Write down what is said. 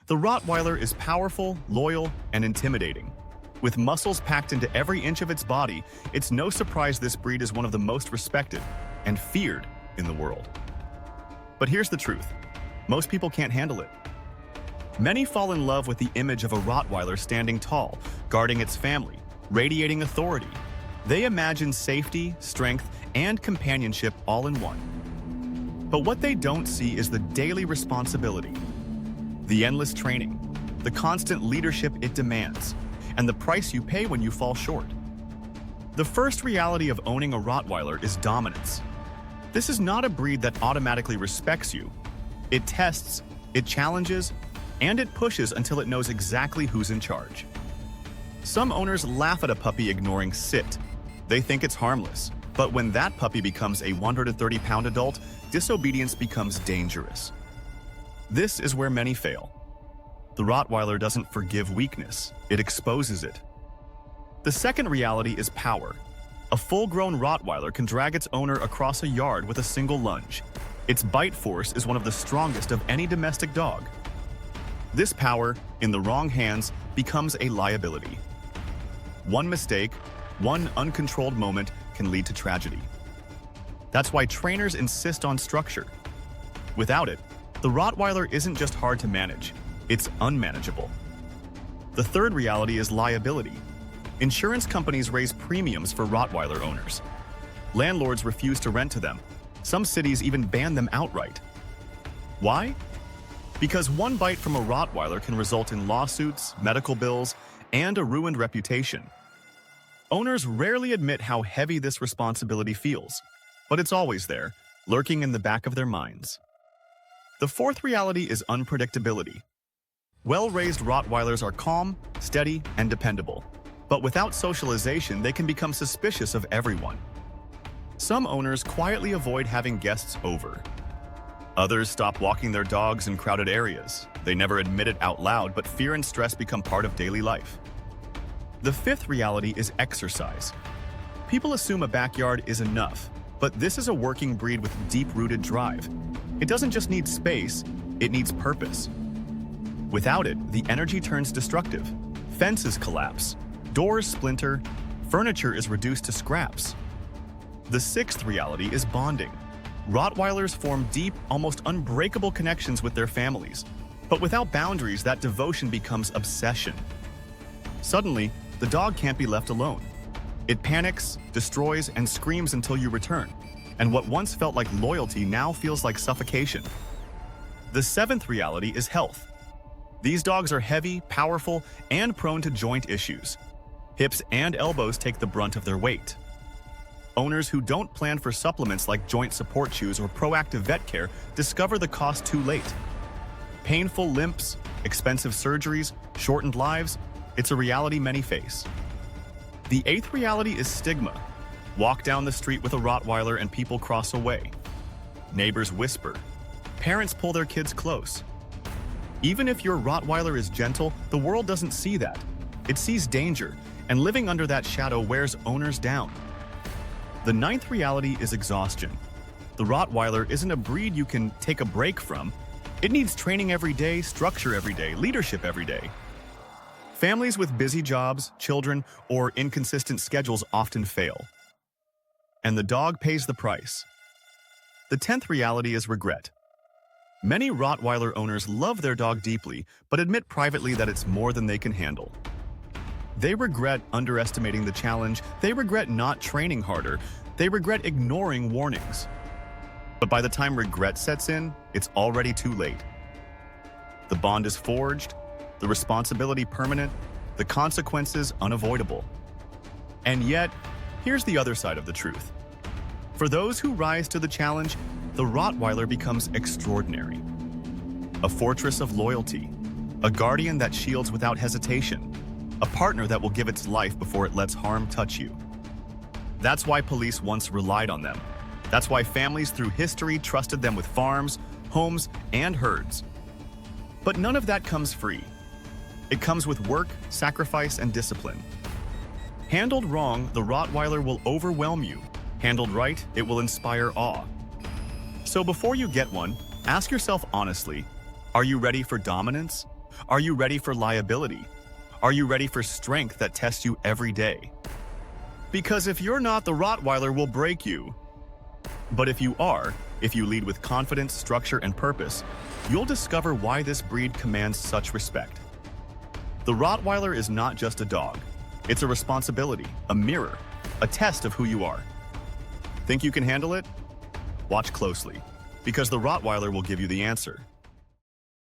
The Rottweiler is powerful, loyal, and intimidating. With muscles packed into every inch of its body, it's no surprise this breed is one of the most respected and feared in the world. But here's the truth. Most people can't handle it. Many fall in love with the image of a Rottweiler standing tall, guarding its family, radiating authority. They imagine safety, strength, and companionship all in one. But what they don't see is the daily responsibility, the endless training, the constant leadership it demands, and the price you pay when you fall short. The first reality of owning a Rottweiler is dominance. This is not a breed that automatically respects you. It tests, it challenges, and it pushes until it knows exactly who's in charge. Some owners laugh at a puppy ignoring sit. They think it's harmless. But when that puppy becomes a 130-pound adult, disobedience becomes dangerous. This is where many fail. The Rottweiler doesn't forgive weakness, it exposes it. The second reality is power. A full-grown Rottweiler can drag its owner across a yard with a single lunge. Its bite force is one of the strongest of any domestic dog. This power, in the wrong hands, becomes a liability. One mistake, one uncontrolled moment can lead to tragedy. That's why trainers insist on structure. Without it, the Rottweiler isn't just hard to manage, it's unmanageable. The third reality is liability. Insurance companies raise premiums for Rottweiler owners. Landlords refuse to rent to them. Some cities even ban them outright. Why? Because one bite from a Rottweiler can result in lawsuits, medical bills, and a ruined reputation. Owners rarely admit how heavy this responsibility feels, but it's always there, lurking in the back of their minds. The fourth reality is unpredictability. Well-raised Rottweilers are calm, steady, and dependable, but without socialization, they can become suspicious of everyone. Some owners quietly avoid having guests over. Others stop walking their dogs in crowded areas. They never admit it out loud, but fear and stress become part of daily life. The fifth reality is exercise. People assume a backyard is enough, but this is a working breed with deep-rooted drive. It doesn't just need space, it needs purpose. Without it, the energy turns destructive. Fences collapse, doors splinter, furniture is reduced to scraps. The sixth reality is bonding. Rottweilers form deep, almost unbreakable connections with their families. But without boundaries, that devotion becomes obsession. Suddenly, the dog can't be left alone. It panics, destroys, and screams until you return. And what once felt like loyalty now feels like suffocation. The seventh reality is health. These dogs are heavy, powerful, and prone to joint issues. Hips and elbows take the brunt of their weight. Owners who don't plan for supplements like joint support shoes or proactive vet care discover the cost too late. Painful limps, expensive surgeries, shortened lives, it's a reality many face. The eighth reality is stigma. Walk down the street with a Rottweiler and people cross away. Neighbors whisper. Parents pull their kids close. Even if your Rottweiler is gentle, the world doesn't see that. It sees danger, and living under that shadow wears owners down. The ninth reality is exhaustion. The Rottweiler isn't a breed you can take a break from. It needs training every day, structure every day, leadership every day. Families with busy jobs, children, or inconsistent schedules often fail. And the dog pays the price. The 10th reality is regret. Many Rottweiler owners love their dog deeply, but admit privately that it's more than they can handle. They regret underestimating the challenge, they regret not training harder, they regret ignoring warnings. But by the time regret sets in, it's already too late. The bond is forged, the responsibility permanent, the consequences unavoidable. And yet, here's the other side of the truth. For those who rise to the challenge, the Rottweiler becomes extraordinary. A fortress of loyalty, a guardian that shields without hesitation, a partner that will give its life before it lets harm touch you. That's why police once relied on them. That's why families through history trusted them with farms, homes, and herds. But none of that comes free. It comes with work, sacrifice, and discipline. Handled wrong, the Rottweiler will overwhelm you. Handled right, it will inspire awe. So before you get one, ask yourself honestly, are you ready for dominance? Are you ready for liability? Are you ready for strength that tests you every day? Because if you're not, the Rottweiler will break you. But if you are, if you lead with confidence, structure, and purpose, you'll discover why this breed commands such respect. The Rottweiler is not just a dog. It's a responsibility, a mirror, a test of who you are. Think you can handle it? Watch closely, because the Rottweiler will give you the answer.